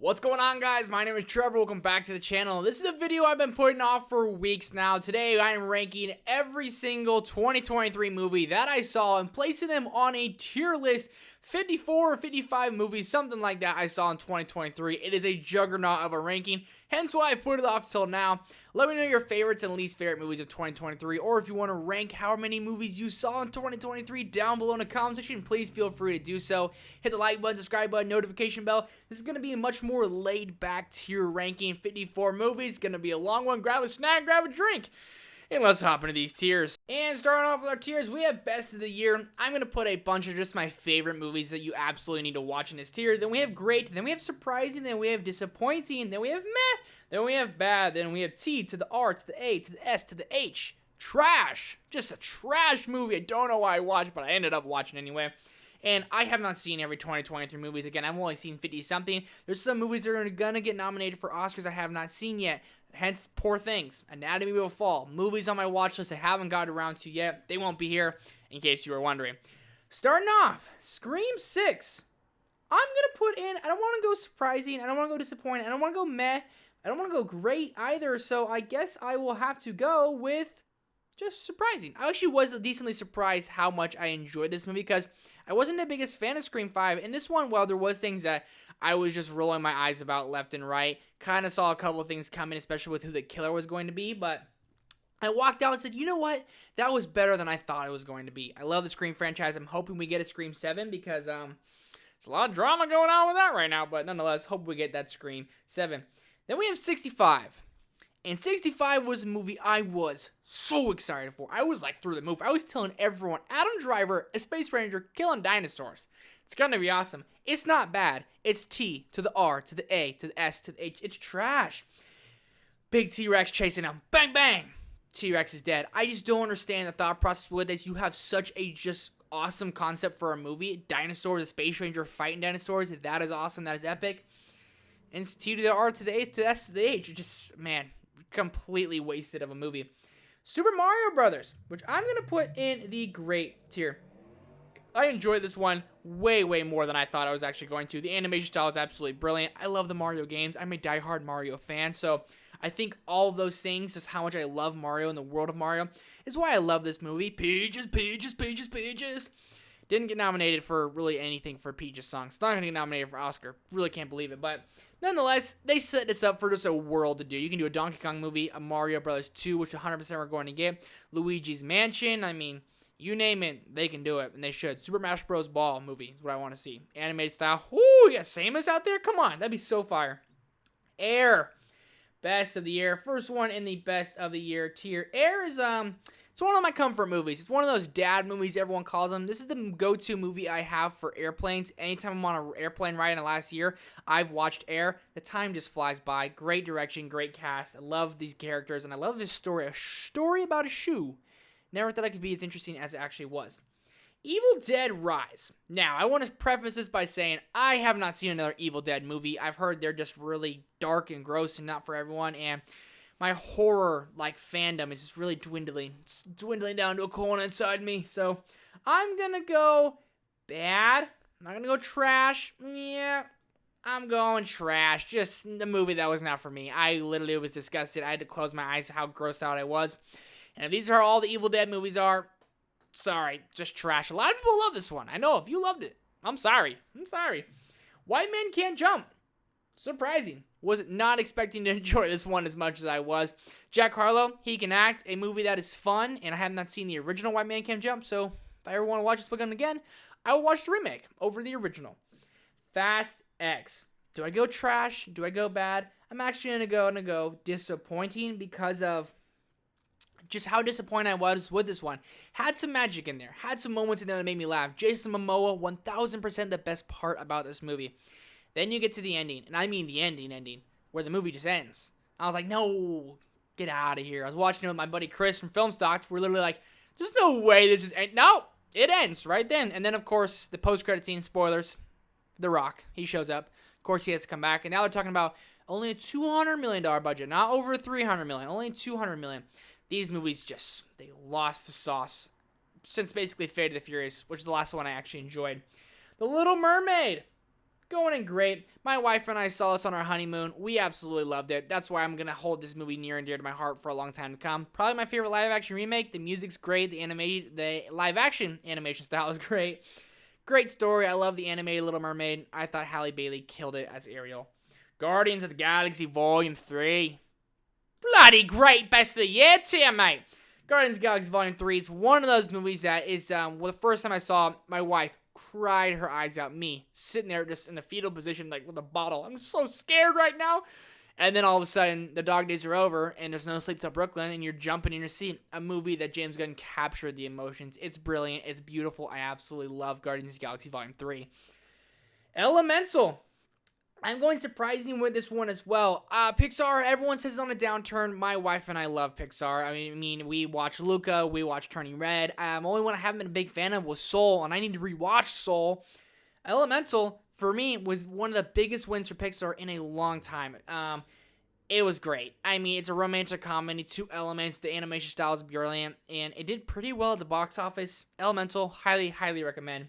What's going on, guys? My name is Trevor. Welcome back to the channel. This is a video I've been putting off for weeks now. Today I am ranking every single 2023 movie that I saw and placing them on a tier list. 54 or 55 movies, something like that I saw in 2023. It is a juggernaut of a ranking, hence why I put it off till now. Let me know your favorites and least favorite movies of 2023, or if you want to rank how many movies you saw in 2023 down below in the comment section, please feel free to do so. Hit the like button, subscribe button, notification bell. This is going to be a much more laid back tier ranking. 54 movies, going to be a long one. Grab a snack, grab a drink. And let's hop into these tiers. And starting off with our tiers, we have Best of the Year. I'm going to put a bunch of just my favorite movies that you absolutely need to watch in this tier. Then we have Great, then we have Surprising, then we have Disappointing, then we have Meh, then we have Bad, then we have T to the R to the A to the S to the H. Trash. Just a trash movie. I don't know why I watched, but I ended up watching anyway. And I have not seen every 2023 movies. Again, I've only seen 50-something. There's some movies that are going to get nominated for Oscars I have not seen yet. Hence, Poor Things, Anatomy of a Fall, movies on my watch list I haven't gotten around to yet. They won't be here, in case you were wondering. Starting off, Scream 6. I'm going to put in, I don't want to go surprising, I don't want to go disappointing, I don't want to go meh, I don't want to go great either, so I guess I will have to go with just surprising. I actually was decently surprised how much I enjoyed this movie, because I wasn't the biggest fan of Scream 5, and this one, while there was things that I was just rolling my eyes about left and right, kind of saw a couple of things coming, especially with who the killer was going to be, but I walked out and said, you know what, that was better than I thought it was going to be. I love the Scream franchise. I'm hoping we get a Scream 7, because there's a lot of drama going on with that right now, but nonetheless, hope we get that Scream 7. Then we have 65. And 65 was a movie I was so excited for. I was like through the roof. I was telling everyone, Adam Driver, a space ranger, killing dinosaurs. It's gonna be awesome. It's not bad. It's T to the R to the A to the S to the H. It's trash. Big T-Rex chasing him. Bang, bang. T-Rex is dead. I just don't understand the thought process with this. You have such a just awesome concept for a movie. Dinosaurs, a space ranger fighting dinosaurs. That is awesome. That is epic. And it's T to the R to the A to the S to the H. It just, man, completely wasted of a movie. Super Mario Brothers, which I'm going to put in the great tier. I enjoyed this one way, way more than I thought I was actually going to. The animation style is absolutely brilliant. I love the Mario games. I'm a diehard Mario fan, so I think all of those things, just how much I love Mario and the world of Mario, is why I love this movie. Peaches, Peaches, Peaches, Peaches. Didn't get nominated for really anything for Peaches songs. It's not going to get nominated for Oscar. Really can't believe it, but nonetheless, they set this up for just a world to do. You can do a Donkey Kong movie, a Mario Brothers 2, which 100% we're going to get. Luigi's Mansion, I mean, you name it, they can do it, and they should. Super Smash Bros. Ball movie is what I want to see. Animated style. Woo, you got Samus out there? Come on, that'd be so fire. Air, Best of the Year. First one in the Best of the Year tier. Air is, it's one of my comfort movies. It's one of those dad movies everyone calls them. This is the go-to movie I have for airplanes. Anytime I'm on an airplane ride in the last year, I've watched Air. The time just flies by. Great direction, great cast. I love these characters, and I love this story. A story about a shoe. Never thought it could be as interesting as it actually was. Evil Dead Rise. Now, I want to preface this by saying I have not seen another Evil Dead movie. I've heard they're just really dark and gross and not for everyone, and my horror fandom is just really dwindling. It's dwindling down to a corner inside me. So I'm gonna go bad. I'm not gonna go trash. Yeah, I'm going trash. Just the movie that was not for me. I literally was disgusted. I had to close my eyes to how grossed out I was. And if these are all the Evil Dead movies are, sorry, just trash. A lot of people love this one. I know if you loved it, I'm sorry. White Men Can't Jump. Surprising. Was not expecting to enjoy this one as much as I was. Jack Harlow, he can act. A movie that is fun, and I have not seen the original White Man Can't Jump, so if I ever want to watch this one again, I will watch the remake over the original. Fast X. Do I go trash? Do I go bad? I'm actually gonna go disappointing because of just how disappointed I was with this one. Had some magic in there. Had some moments in there that made me laugh. Jason Momoa, 1000% the best part about this movie. Then you get to the ending, and I mean the ending, where the movie just ends. I was like, no, get out of here. I was watching it with my buddy Chris from Film Stocks. We're literally like, there's no way this is no, it ends right then. And then, of course, the post-credit scene, spoilers, The Rock, he shows up. Of course, he has to come back. And now they're talking about only a $200 million budget, not over $300 million, only $200 million. These movies just, they lost the sauce since basically Fate of the Furious, which is the last one I actually enjoyed. The Little Mermaid. going in great. My wife and I saw this on our honeymoon. We absolutely loved it. That's why I'm going to hold this movie near and dear to my heart for a long time to come. Probably my favorite live-action remake. The music's great. The live-action animation style is great. Great story. I love the animated Little Mermaid. I thought Halle Bailey killed it as Ariel. Guardians of the Galaxy Volume 3. Bloody great. Best of the year tier, mate. Guardians of the Galaxy Volume 3 is one of those movies that is, the first time I saw my wife cried her eyes out. Me, sitting there just in the fetal position, like with a bottle. I'm so scared right now. And then all of a sudden, the dog days are over, and there's no Sleep Till Brooklyn, and you're jumping in your seat. A movie that James Gunn captured the emotions. It's brilliant. It's beautiful. I absolutely love Guardians of the Galaxy Volume 3. Elemental. I'm going surprising with this one as well. Pixar, everyone says it's on a downturn. My wife and I love Pixar. I mean, we watch Luca, we watch Turning Red. Only one I haven't been a big fan of was Soul, and I need to rewatch Soul. Elemental, for me, was one of the biggest wins for Pixar in a long time. It was great. I mean, it's a romantic comedy, 2 elements. The animation style is brilliant, and it did pretty well at the box office. Elemental, highly, highly recommend.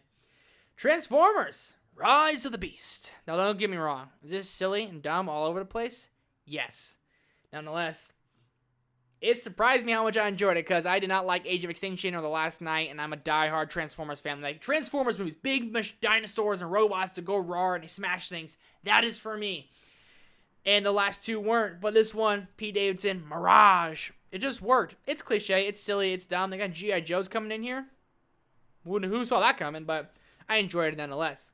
Transformers. Rise of the Beast. Now, don't get me wrong. Is this silly and dumb all over the place? Yes. Nonetheless, it surprised me how much I enjoyed it because I did not like Age of Extinction or The Last Night, and I'm a diehard Transformers fan. Like, Transformers movies, big dinosaurs and robots to go raw and they smash things. That is for me. And the last 2 weren't, but this one, Pete Davidson, Mirage. It just worked. It's cliche, it's silly, it's dumb. They got G.I. Joes coming in here. Who saw that coming? But I enjoyed it nonetheless.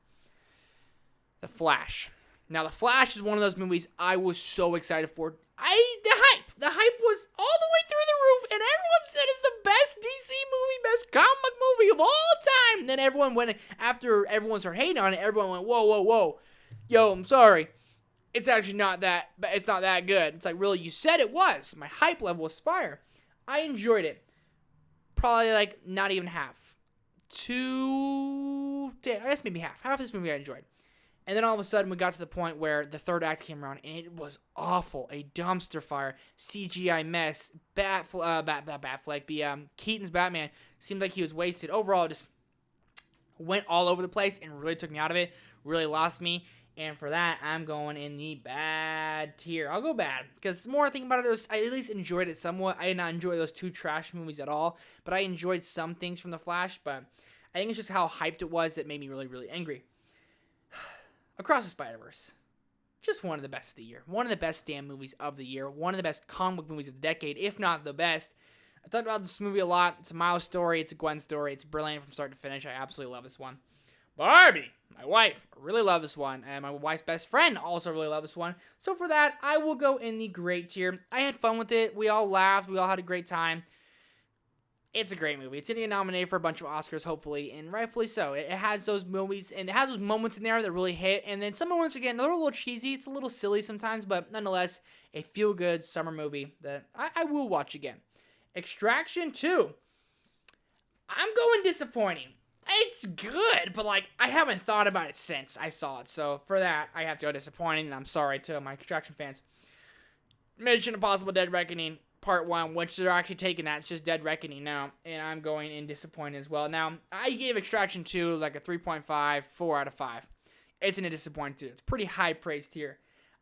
The Flash. Now, The Flash is one of those movies I was so excited for. The hype was all the way through the roof, and everyone said it's the best DC movie, best comic book movie of all time. And then everyone went, after everyone started hating on it, everyone went, whoa. Yo, I'm sorry. It's actually not that, it's not that good. It's like, really, you said it was. My hype level was fire. I enjoyed it. Probably, like, not even half. I guess maybe half. Half of this movie I enjoyed. And then all of a sudden, we got to the point where the third act came around, and it was awful. A dumpster fire, CGI mess, Keaton's Batman seemed like he was wasted. Overall, just went all over the place and really took me out of it, really lost me. And for that, I'm going in the bad tier. I'll go bad, because the more I think about it, I at least enjoyed it somewhat. I did not enjoy those 2 trash movies at all, but I enjoyed some things from The Flash, but I think it's just how hyped it was that made me really, really angry. Across the Spider-Verse. Just one of the best of the year. One of the best damn movies of the year. One of the best comic book movies of the decade, if not the best. I talked about this movie a lot. It's a Miles story. It's a Gwen story. It's brilliant from start to finish. I absolutely love this one. Barbie. My wife really loved this one. And my wife's best friend also really loved this one. So for that, I will go in the great tier. I had fun with it. We all laughed. We all had a great time. It's a great movie. It's going to get nominated for a bunch of Oscars, hopefully, and rightfully so. It has those movies, and it has those moments in there that really hit, and then some moments, again, they're a little cheesy. It's a little silly sometimes, but nonetheless, a feel-good summer movie that I will watch again. Extraction 2. I'm going disappointing. It's good, but, like, I haven't thought about it since I saw it, so for that, I have to go disappointing, and I'm sorry to my Extraction fans. Mission Impossible Dead Reckoning. Part 1, which they're actually taking that. It's just Dead Reckoning now, and I'm going in disappointed as well. Now, I gave Extraction 2 like a 3.5, 4 out of 5. It's in a disappointing too. It's pretty high praised here.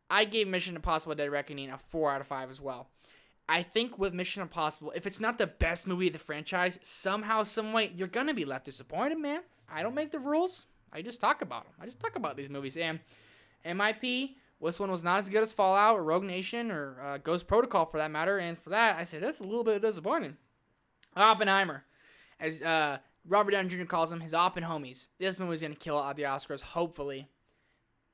I gave Mission Impossible Dead Reckoning a 4 out of 5 as well. I think with Mission Impossible, if it's not the best movie of the franchise, somehow, someway, you're going to be left disappointed, man. I don't make the rules. I just talk about them. I just talk about these movies. And MIP... this one was not as good as Fallout or Rogue Nation or Ghost Protocol for that matter. And for that, I said, that's a little bit disappointing. Oppenheimer. As Robert Downey Jr. calls them, his Oppen homies. This movie's going to kill it at the Oscars, hopefully.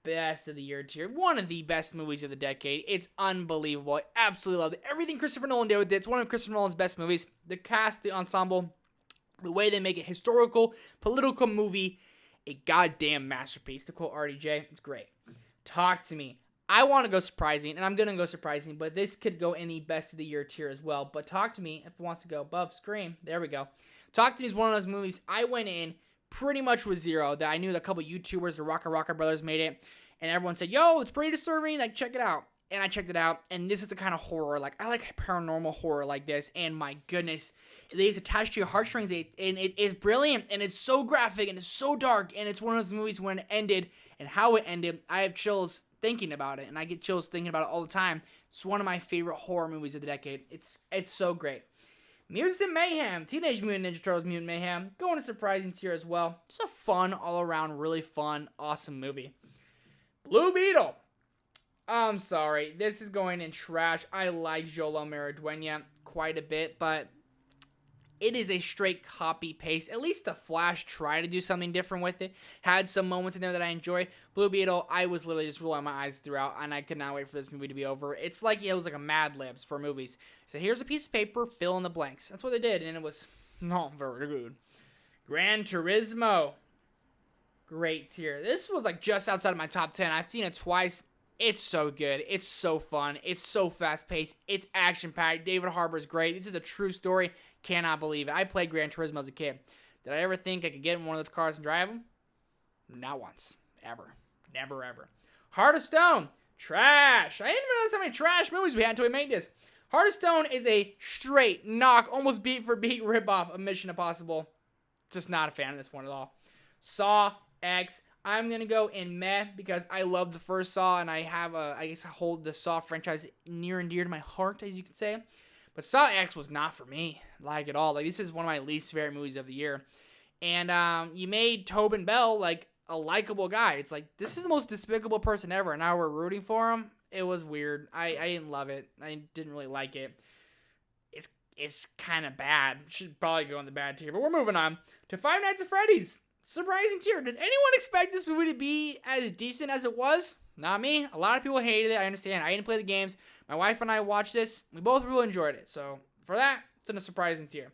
Best of the year tier. One of the best movies of the decade. It's unbelievable. I absolutely loved it. Everything Christopher Nolan did with it. It's one of Christopher Nolan's best movies. The cast, the ensemble, the way they make it historical, political movie. A goddamn masterpiece. To quote RDJ, it's great. Talk to Me. I want to go surprising, and I'm going to go surprising, but this could go in the best of the year tier as well. But Talk to Me, if it wants to go above Scream, there we go. Talk to Me is one of those movies I went in pretty much with zero. That I knew that a couple YouTubers, the Rocker Brothers, made it, and everyone said, yo, it's pretty disturbing, like, check it out. and I checked it out, and this is the kind of horror, like, I like paranormal horror like this, and my goodness, it's attached to your heartstrings, and it is brilliant, and it's so graphic, and it's so dark, and it's one of those movies when it ended, and how it ended, I have chills thinking about it, and I get chills thinking about it all the time. It's one of my favorite horror movies of the decade. It's so great. Mutant Mayhem, Teenage Mutant Ninja Turtles Mutant Mayhem, going to surprising tier as well. Just a fun, all-around, really fun, awesome movie. Blue Beetle. I'm sorry, this is going in trash. I like Joel Maridueña quite a bit, but it is a straight copy-paste. At least The Flash tried to do something different with it. Had some moments in there that I enjoyed. Blue Beetle, I was literally just rolling my eyes throughout, and I could not wait for this movie to be over. It's like it was like a Mad Libs for movies. So here's a piece of paper, fill in the blanks. That's what they did, and it was not very good. Gran Turismo. Great tier. This was like just outside of my top 10. I've seen it twice. It's so good. It's so fun. It's so fast-paced. It's action-packed. David Harbour's great. This is a true story. Cannot believe it. I played Gran Turismo as a kid. Did I ever think I could get in one of those cars and drive them? Not once. Ever. Never, ever. Heart of Stone. Trash. I didn't realize how many trash movies we had until we made this. Heart of Stone is a straight knock, almost beat-for-beat ripoff of Mission Impossible. Just not a fan of this one at all. Saw X. I'm going to go in meh because I love the first Saw, and I hold the Saw franchise near and dear to my heart, as you could say. But Saw X was not for me, like, at all. Like, this is one of my least favorite movies of the year. And you made Tobin Bell, like, a likable guy. It's like, this is the most despicable person ever, and now we're rooting for him? It was weird. I didn't love it. I didn't really like it. It's kind of bad. Should probably go in the bad tier, but we're moving on to Five Nights at Freddy's. Surprising tier. Did anyone expect this movie to be as decent as it was? Not me. A lot of people hated it. I understand. I didn't play the games. My wife and I watched this. We both really enjoyed it. So, for that, it's in a surprising tier.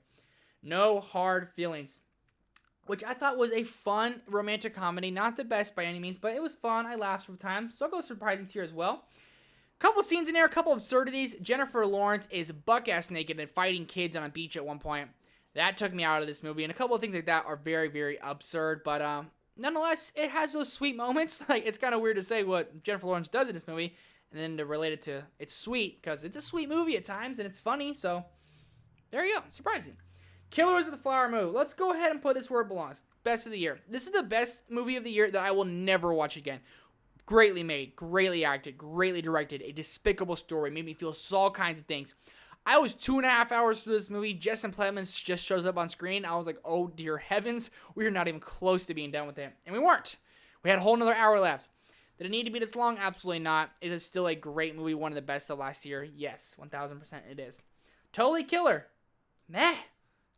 No Hard Feelings, which I thought was a fun romantic comedy. Not the best by any means, but it was fun. I laughed for time. So, I'll go surprising tier as well. Couple scenes in there, a couple absurdities. Jennifer Lawrence is buck-ass naked and fighting kids on a beach at one point. That took me out of this movie, and a couple of things like that are very, very absurd, but nonetheless, it has those sweet moments. Like, it's kind of weird to say what Jennifer Lawrence does in this movie, and then to relate it to it's sweet, because it's a sweet movie at times, and it's funny, so there you go. Surprising. Killers of the Flower Moon. Let's go ahead and put this where it belongs. Best of the year. This is the best movie of the year that I will never watch again. Greatly made, greatly acted, greatly directed, a despicable story, made me feel all kinds of things. I was 2.5 hours through this movie. Jesse Plemons just shows up on screen. I was like, oh dear heavens, we are not even close to being done with it. And we weren't. We had a whole another hour left. Did it need to be this long? Absolutely not. Is it still a great movie, one of the best of last year? Yes, 1000% it is. Totally Killer. Meh.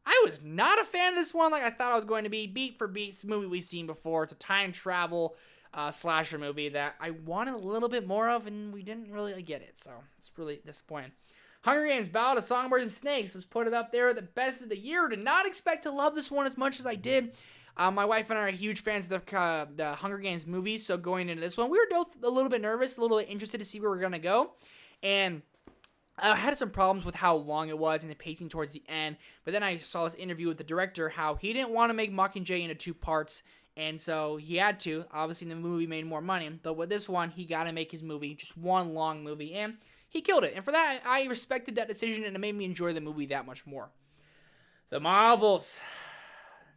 I was not a fan of this one like I thought I was going to be. Beat for beat, it's a movie we've seen before. It's a time travel slasher movie that I wanted a little bit more of, and we didn't really get it. So it's really disappointing. Hunger Games Ballad of Songbirds and Snakes was put it up there, the best of the year. Did not expect to love this one as much as I did. My wife and I are huge fans of the Hunger Games movies, so going into this one, we were both a little bit nervous, a little bit interested to see where we're going to go. And I had some problems with how long it was and the pacing towards the end. But then I saw this interview with the director, how he didn't want to make Mockingjay into 2 parts. And so he had to. Obviously, the movie made more money. But with this one, he got to make his movie just one long movie. And he killed it. And for that, I respected that decision, and it made me enjoy the movie that much more. The Marvels.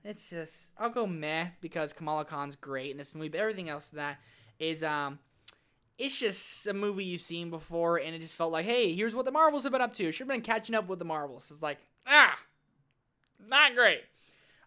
It's just, I'll go meh, because Kamala Khan's great in this movie. But everything else in that is, it's just a movie you've seen before, and it just felt like, hey, here's what the Marvels have been up to. Should have been catching up with the Marvels. It's like, not great.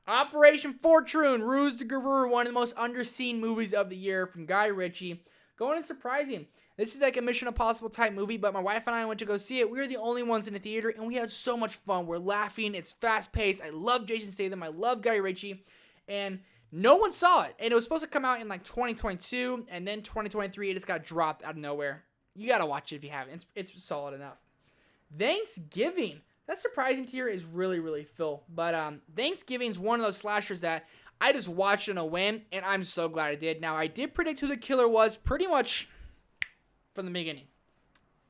Operation Fortune, Ruse de Guerrero, one of the most underseen movies of the year from Guy Ritchie. Going and surprising. This is like a Mission Impossible type movie, but my wife and I went to go see it. We were the only ones in the theater, and we had so much fun. We're laughing. It's fast-paced. I love Jason Statham. I love Guy Ritchie. And no one saw it. And it was supposed to come out in like 2022, and then 2023, it just got dropped out of nowhere. You got to watch it if you haven't. It's solid enough. Thanksgiving. That surprising tier is really, really full. But Thanksgiving's one of those slashers that I just watched on a whim, and I'm so glad I did. Now, I did predict who the killer was pretty much from the beginning.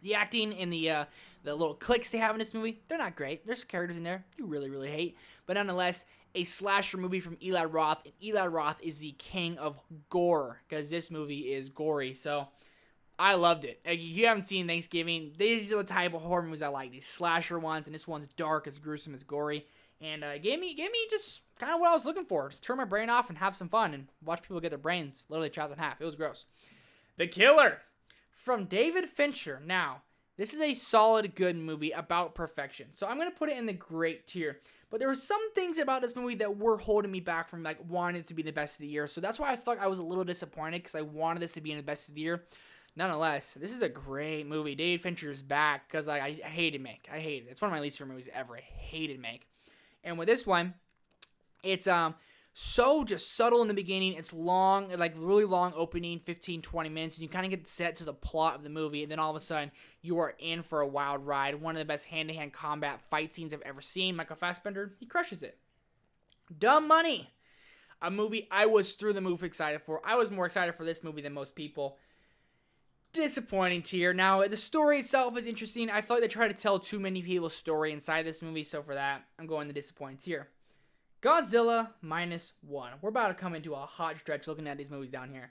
The acting and the little cliques they have in this movie, they're not great. There's characters in there you really, really hate. But nonetheless, a slasher movie from Eli Roth. And Eli Roth is the king of gore, because this movie is gory. So I loved it. Like, if you haven't seen Thanksgiving, these are the type of horror movies I like. These slasher ones, and this one's dark, it's gruesome, it's gory, and gave me just kind of what I was looking for. Just turn my brain off and have some fun, and watch people get their brains literally chopped in half. It was gross. The Killer, from David Fincher. Now, this is a solid, good movie about perfection, so I'm gonna put it in the great tier. But there were some things about this movie that were holding me back from like wanting it to be the best of the year. So that's why I thought I was a little disappointed, because I wanted this to be in the best of the year. Nonetheless, this is a great movie. David Fincher's back, because I hated Mank. I hate it. It's one of my least favorite movies ever. I hated Mank. And with this one, it's so just subtle in the beginning. It's long, like really long opening, 15, 20 minutes, and you kind of get set to the plot of the movie, and then all of a sudden, you are in for a wild ride. One of the best hand-to-hand combat fight scenes I've ever seen. Michael Fassbender, he crushes it. Dumb Money, a movie I was through the roof excited for. I was more excited for this movie than most people. Disappointing tier. Now, the story itself is interesting. I feel like they try to tell too many people's story inside this movie, so for that, I'm going the disappointing tier. Godzilla -1. We're about to come into a hot stretch looking at these movies down here.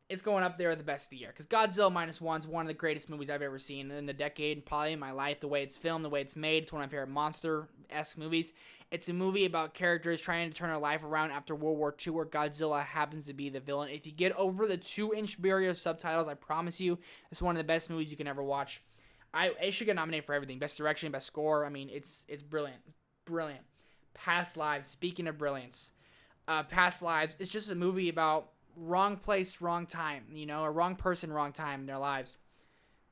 It's going up there at the best of the year, because Godzilla -1 is one of the greatest movies I've ever seen in the decade, probably in my life. The way it's filmed, the way it's made, it's one of my favorite monster-esque movies. It's a movie about characters trying to turn their life around after World War II, where Godzilla happens to be the villain. If you get over the 2-inch barrier of subtitles, I promise you, it's one of the best movies you can ever watch. It should get nominated for everything. Best direction, best score. I mean, it's brilliant. Brilliant. Past Lives, speaking of brilliance. Past Lives, it's just a movie about wrong place, wrong time, a wrong person, wrong time in their lives.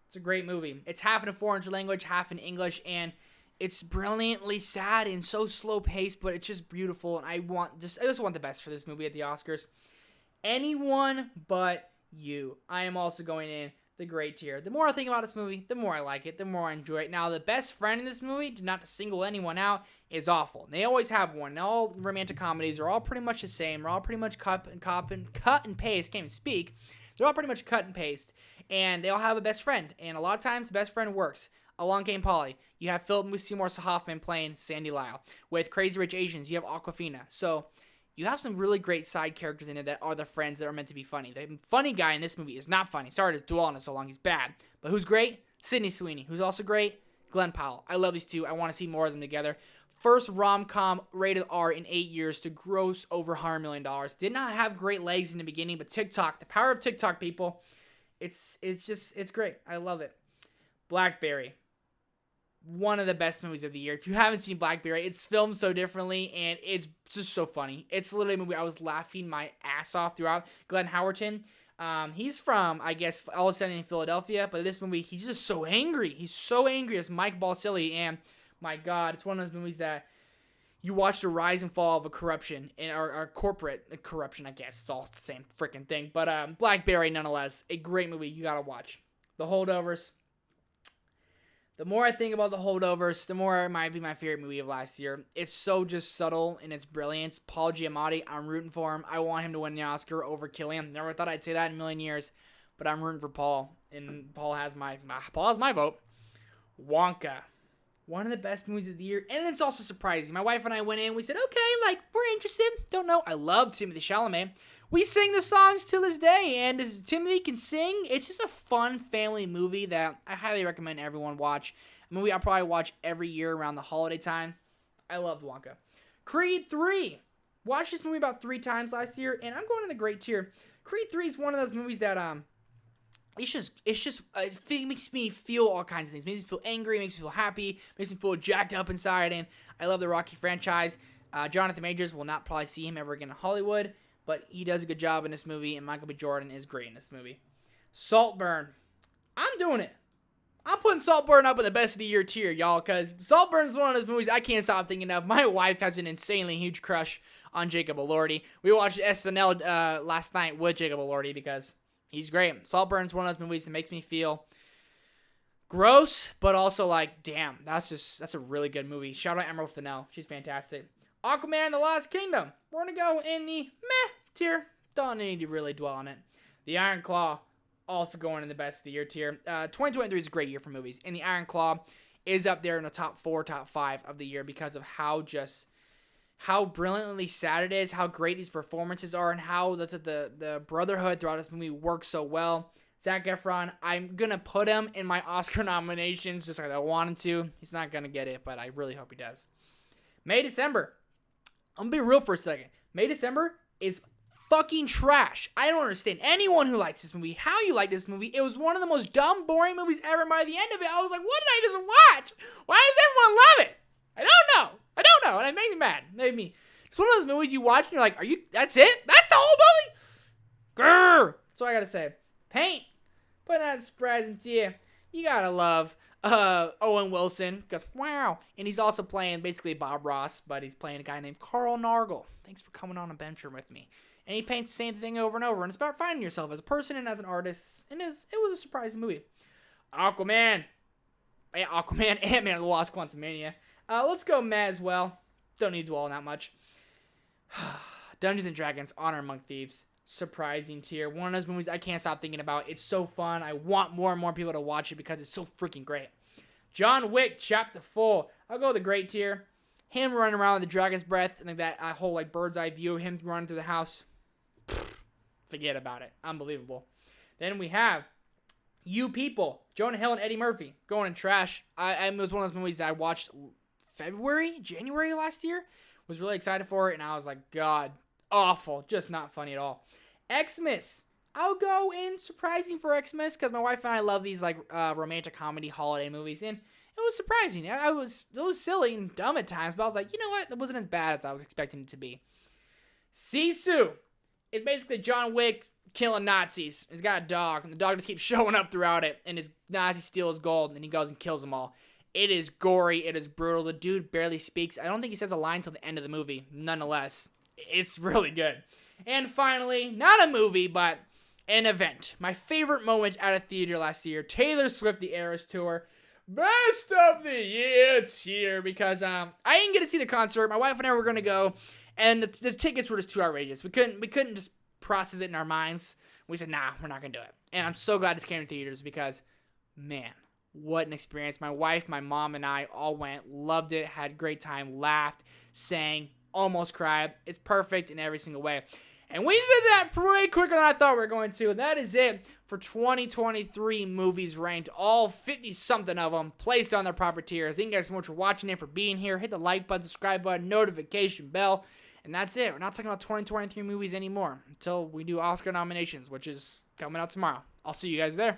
It's a great movie. It's half in a foreign language, half in English, and it's brilliantly sad and so slow paced, but it's just beautiful, and I just want the best for this movie at the Oscars. Anyone But You. I am also going in the great tier. The more I think about this movie, the more I like it, the more I enjoy it. Now, the best friend in this movie, not to single anyone out, is awful. They always have one. All romantic comedies are all pretty much the same. They're all pretty much cut and paste. Can't even speak. They're all pretty much cut and paste. And they all have a best friend. And a lot of times, the best friend works. Along Came Polly. You have Philip Seymour Hoffman playing Sandy Lyle. With Crazy Rich Asians, you have Awkwafina. So, you have some really great side characters in it that are the friends that are meant to be funny. The funny guy in this movie is not funny. Sorry to dwell on it so long. He's bad. But who's great? Sydney Sweeney. Who's also great? Glenn Powell. I love these two. I want to see more of them together. First rom-com rated R in 8 years to gross over $100 million. Did not have great legs in the beginning, but TikTok, the power of TikTok, people, it's great. I love it. Blackberry. One of the best movies of the year. If you haven't seen Blackberry, it's filmed so differently, and it's just so funny. It's literally a movie I was laughing my ass off throughout. Glenn Howerton, he's from, I guess, All of a Sudden in Philadelphia, but this movie, he's just so angry. He's so angry as Mike Balsillie, and my God, it's one of those movies that you watch the rise and fall of a corruption, or corporate corruption, I guess. It's all the same freaking thing. But Blackberry, nonetheless, a great movie you gotta watch. The Holdovers. The more I think about The Holdovers, the more it might be my favorite movie of last year. It's so just subtle in its brilliance. Paul Giamatti, I'm rooting for him. I want him to win the Oscar over Cillian. Never thought I'd say that in a million years, but I'm rooting for Paul, and Paul has my vote. Wonka. One of the best movies of the year, and it's also surprising. My wife and I went in, we said, okay, we're interested. Don't know. I love Timothée Chalamet. We sing the songs to this day, and as Timothy can sing, it's just a fun family movie that I highly recommend everyone watch. A movie I'll probably watch every year around the holiday time. I love Wonka. Creed 3. Watched this movie about 3 times last year, and I'm going to the great tier. Creed 3 is one of those movies that, it makes me feel all kinds of things. It makes me feel angry, makes me feel happy, makes me feel jacked up inside, and I love the Rocky franchise. Jonathan Majors, will not probably see him ever again in Hollywood, but he does a good job in this movie, and Michael B. Jordan is great in this movie. Saltburn. I'm doing it. I'm putting Saltburn up in the best of the year tier, y'all, because Saltburn is one of those movies I can't stop thinking of. My wife has an insanely huge crush on Jacob Elordi. We watched SNL last night with Jacob Elordi because he's great. Saltburn is one of those movies that makes me feel gross, but also damn, that's a really good movie. Shout out Emerald Fennell. She's fantastic. Aquaman and the Lost Kingdom. We're going to go in the meh tier. Don't need to really dwell on it. The Iron Claw, also going in the best of the year tier. 2023 is a great year for movies, and the Iron Claw is up there in the top 4, top 5 of the year because of how brilliantly sad it is, how great these performances are, and how the brotherhood throughout this movie works so well. Zac Efron, I'm going to put him in my Oscar nominations just like I want him to. He's not going to get it, but I really hope he does. May, December. I'm going to be real for a second. May, December is fucking trash. I don't understand anyone who likes this movie. How you like this movie? It was one of the most dumb, boring movies ever. By the end of it, I was like, what did I just watch? Why does everyone love it? I don't know. And it made me mad. It made me. It's one of those movies you watch and you're like, that's it? That's the whole movie? Grrr. That's all I gotta say. Paint. But not surprising to you. You gotta love Owen Wilson, because wow. And he's also playing basically Bob Ross, but he's playing a guy named Carl Nargle. Thanks for coming on a venture with me. And he paints the same thing over and over, and it's about finding yourself as a person and as an artist, and it was a surprising movie. Aquaman, Ant-Man and the Wasp: Quantumania. Let's go meh as well. Don't need to dwell on that much. Dungeons and Dragons: Honor Among Thieves. Surprising tier. One of those movies I can't stop thinking about. It's so fun. I want more and more people to watch it because it's so freaking great. John Wick Chapter 4. I'll go with the great tier. Him running around with the dragon's breath and like that whole like bird's eye view of him running through the house. Forget about it. Unbelievable. Then we have You People. Jonah Hill and Eddie Murphy going in trash. It was one of those movies that I watched January last year. Was really excited for it, and I was like, God, awful. Just not funny at all. Xmas. I'll go in surprising for Xmas because my wife and I love these like romantic comedy holiday movies, and it was surprising. It was silly and dumb at times, but I was like, you know what? It wasn't as bad as I was expecting it to be. Sisu. It's basically John Wick killing Nazis. He's got a dog, and the dog just keeps showing up throughout it, and his Nazi steals gold, and he goes and kills them all. It is gory. It is brutal. The dude barely speaks. I don't think he says a line till the end of the movie. Nonetheless, it's really good. And finally, not a movie, but an event. My favorite moment at a theater last year, Taylor Swift, the Eras Tour. Best of the year tier, because I didn't get to see the concert. My wife and I were going to go, and the tickets were just too outrageous. We couldn't just process it in our minds. We said, nah, we're not going to do it. And I'm so glad this came to theaters because, man, what an experience. My wife, my mom, and I all went, loved it, had a great time, laughed, sang, almost cried. It's perfect in every single way. And we did that way quicker than I thought we were going to. And that is it for 2023 movies ranked. All 50-something of them placed on their proper tiers. Thank you guys so much for watching and for being here. Hit the like button, subscribe button, notification bell. And that's it. We're not talking about 2023 movies anymore until we do Oscar nominations, which is coming out tomorrow. I'll see you guys there.